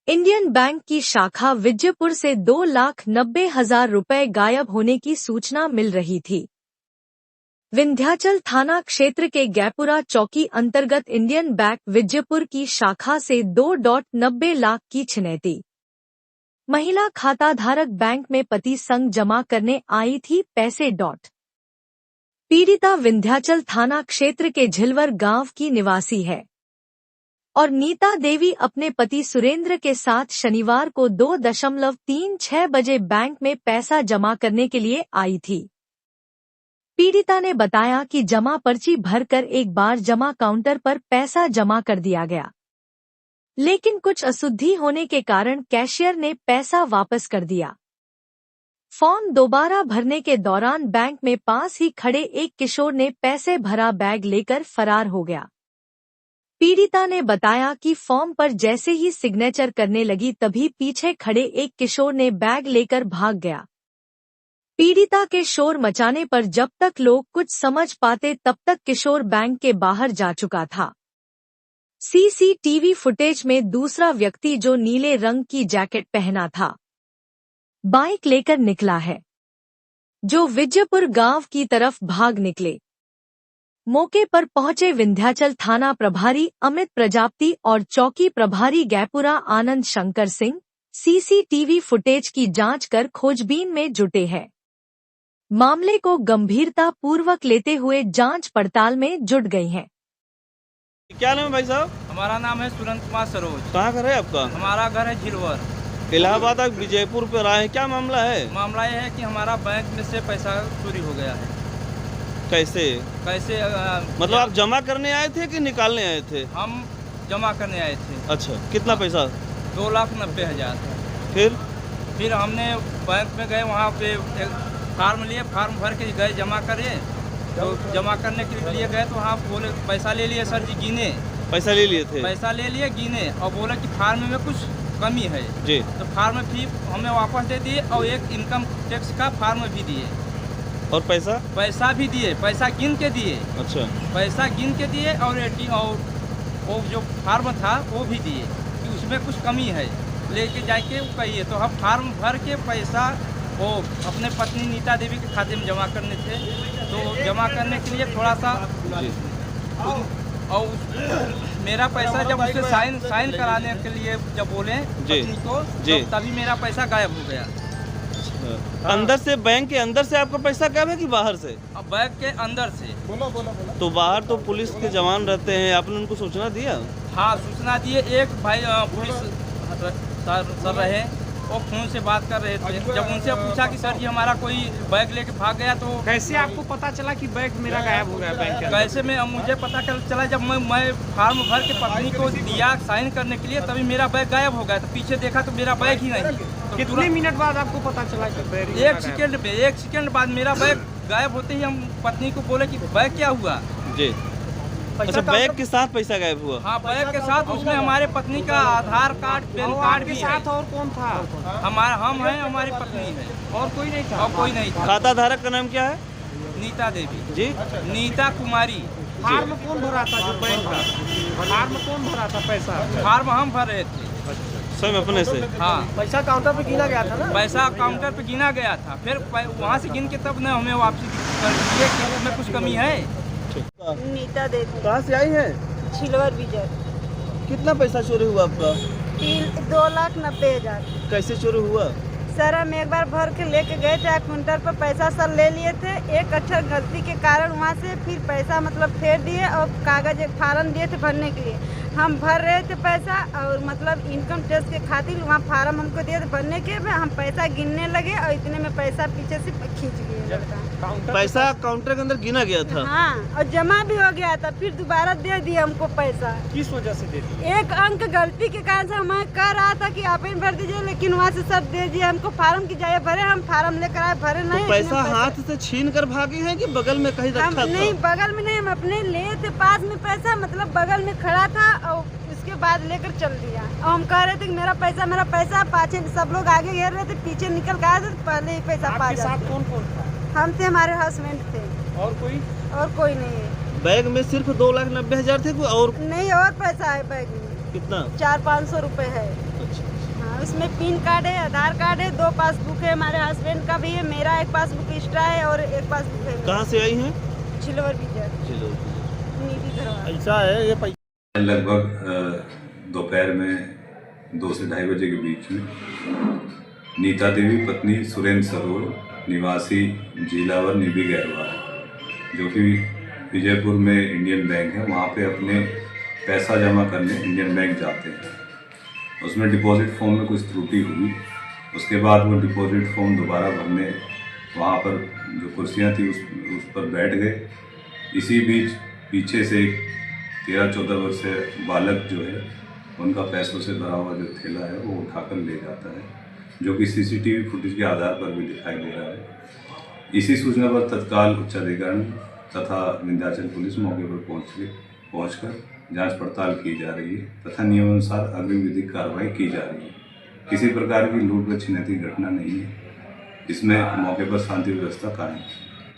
Indian bank की शाखा विजयपुर से 2,90,000 रुपए गायब होने की सूचना मिल रही थी। विंध्याचल थाना क्षेत्र के गैपुरा चौकी अंतर्गत इंडियन बैंक विजयपुर की शाखा से 2.90 लाख की छिनैती। महिला खाताधारक बैंक में पति संग जमा करने आई थी पैसे। पीड़िता विंध्याचल थाना क्षेत्र के झिलवर गांव की निवासी है और नीता देवी अपने पति सुरेंद्र के साथ शनिवार को 2:36 बजे बैंक में पैसा जमा करने के लिए आई थी। पीड़िता ने बताया कि जमा पर्ची भरकर एक बार जमा काउंटर पर पैसा जमा कर दिया गया, लेकिन कुछ अशुद्धि होने के कारण कैशियर ने पैसा वापस कर दिया। फॉर्म दोबारा भरने के दौरान बैंक में पास ही खड़े एक किशोर ने पैसे भरा बैग लेकर फरार हो गया। पीड़िता ने बताया कि फॉर्म पर जैसे ही सिग्नेचर करने लगी तभी पीछे खड़े एक किशोर ने बैग लेकर भाग गया। पीड़िता के शोर मचाने पर जब तक लोग कुछ समझ पाते तब तक किशोर बैंक के बाहर जा चुका था। सीसीटीवी फुटेज में दूसरा व्यक्ति जो नीले रंग की जैकेट पहना था, बाइक लेकर निकला है, जो विजयपुर गांव की तरफ भाग निकले। मौके पर पहुंचे विंध्याचल थाना प्रभारी अमित प्रजापति और चौकी प्रभारी गैपुरा आनंद शंकर सिंह सीसीटीवी फुटेज की जांच कर खोजबीन में जुटे हैं। मामले को गंभीरता पूर्वक लेते हुए जांच पड़ताल में जुट गई हैं। क्या नाम है भाई साहब? हमारा नाम है सुरेंद्र कुमार सरोज। कहाँ घर है आपका? हमारा घर है झिलवर। इलाहाबाद आप विजयपुर पर आए हैं, क्या मामला है? मामला ये है कि हमारा बैंक में से पैसा चोरी हो गया है। कैसे? मतलब आप जमा करने आए थे कि निकालने आए थे? हम जमा करने आए थे। अच्छा, कितना पैसा? 2,90,000। फिर हमने बैंक में गए, वहाँ पे एक फार्म लिए, फार्म भर के गए जमा करे। तो जमा करने के लिए गए तो वहाँ बोले पैसा ले लिए सर जी, गिने। पैसा ले लिए थे? पैसा ले लिए, गिने और बोला कि फार्म में कुछ कमी है जी। तो फार्म फी हमें वापस दे दिए और एक इनकम टैक्स का फार्म भी दिए। और पैसा भी दिए, पैसा गिन के दिए। अच्छा, पैसा गिन के दिए और वो जो फार्म था वो भी दिए कि उसमें कुछ कमी है, लेके जाके कहिए। तो हम फार्म भर के पैसा वो अपने पत्नी नीता देवी के खाते में जमा करने थे। तो जमा करने के लिए थोड़ा सा और मेरा पैसा जब उससे साइन कराने के लिए जब बोले पत्नी को, तो तभी मेरा पैसा गायब हो गया। अंदर से, बैंक के अंदर से आपका पैसा गायब है कि बाहर से? बैंक के अंदर से। बोला। तो बाहर तो पुलिस के जवान रहते हैं, आपने उनको सूचना दिया? हाँ, सूचना दिए। एक भाई पुलिस सर रहे, वो फोन से बात कर रहे थे। जब उनसे पूछा कि सर जी हमारा कोई बैग लेके भाग गया, तो कैसे आपको पता चला कि बैग मेरा गायब हो गया बैंक के? कैसे मुझे पता चला जब मैं फार्म भर के पत्नी को दिया साइन करने के लिए, तभी मेरा बैग गायब हो गया। तो पीछे देखा तो मेरा बैग ही नहीं। तो कितने मिनट बाद आपको पता चला कि बैग? 1 सेकंड बाद मेरा बैग गायब होते ही हम पत्नी को बोले कि बैग क्या हुआ जी। अच्छा, बैग के साथ पैसा गायब हुआ? हाँ, बैग के साथ। उसमें हमारे पत्नी का आधार कार्ड, पैन कार्ड भी साथ। और कौन था? हम हैं, हमारी पत्नी है, और कोई नहीं था? और कोई नहीं था। खाता धारक का नाम क्या है? नीता देवी जी। नीता कुमारी। फार्म कौन भरा था जो बैंक का? फार्म कौन भरा था पैसा? फार्म हम भर रहे थे स्वयं अपने से? हाँ। पैसा काउंटर पे गिना गया था ना? पैसा काउंटर पे गिना गया था, फिर वहाँ से गिन के तब न हमें वापसी कर दिए कि उसमें कुछ कमी है। नीता देवी। कहाँ से आई है? झिलवर विजय। कितना पैसा चोरी हुआ आपका? 2,90,000। कैसे चोरी हुआ? सर हम एक बार भर के लेके गए थे काउंटर पर, पैसा सर ले लिए थे। एक अक्षर गलती के कारण वहाँ से फिर पैसा मतलब फेर दिए और कागज एक फार्म दिए थे भरने के लिए। हम भर रहे थे पैसा और मतलब इनकम टैक्स के खातिर वहाँ फार्म हमको दिए थे भरने के। हम पैसा गिनने लगे और इतने में पैसा पीछे से खींच गए लड़का। पैसा काउंटर के अंदर गिना गया था? हाँ, और जमा भी हो गया था। फिर दोबारा दे दिए हमको पैसा। किस वजह से दे दिए? एक अंक गलती के कारण से हमें कह रहा था कि आप भर दीजिए, लेकिन वहाँ से सब दे दिए हमको। फार्म की जाए भरे, हम फार्म लेकर आए, भरे नहीं। तो पैसा हाथ से छीन कर भागे हैं कि बगल में कहीं रखा था? नहीं, बगल में नहीं, हम अपने लिए थे पास में पैसा, मतलब बगल में खड़ा था और उसके बाद लेकर चल दिया। और हम कह रहे थे कि मेरा पैसा। पाछे सब लोग आगे घेर रहे थे, पीछे निकल गए थे, पहले ही पैसा पा जाते। कौन था? हम थे, हमारे हस्बैंड थे। और कोई नहीं है। बैग में सिर्फ 2,90,000 थे? कोई और नहीं, और पैसा है बैग में। कितना? 400-500 रुपए है। अच्छा। उसमें पिन कार्ड है, आधार कार्ड है, 2 पासबुक है, हमारे हस्बैंड का भी है, मेरा एक पासबुक एक्स्ट्रा है और एक पासबुक है कहाँ से आई हैं? छिलोर विजय चलो नीति करवा। ऐसा है ये पैसा लगभग दोपहर में 2 से ढाई बजे के बीच में नीता देवी पत्नी सुरेंद्र सरोज निवासी जिलावर निबी गहरवाल, जो कि विजयपुर में इंडियन बैंक है, वहाँ पे अपने पैसा जमा करने इंडियन बैंक जाते हैं। उसमें डिपॉजिट फॉर्म में कुछ त्रुटि हुई, उसके बाद वो डिपॉजिट फॉर्म दोबारा भरने वहाँ पर जो कुर्सियाँ थी उस पर बैठ गए। इसी बीच पीछे से एक 13-14 वर्षीय बालक जो है उनका पैसों से भरा हुआ जो थैला है वो उठाकर ले जाता है, जो कि सीसीटीवी फुटेज के आधार पर भी दिखाई दे रहा है। इसी सूचना पर तत्काल उच्चाधिकारी तथा विंध्याचल पुलिस मौके पर पहुंचकर जांच पड़ताल की जा रही है तथा नियमानुसार अग्रिम विधिक कार्रवाई की जा रही है। किसी प्रकार की लूट व छिनैती घटना नहीं है। इसमें मौके पर शांति व्यवस्था कायम है।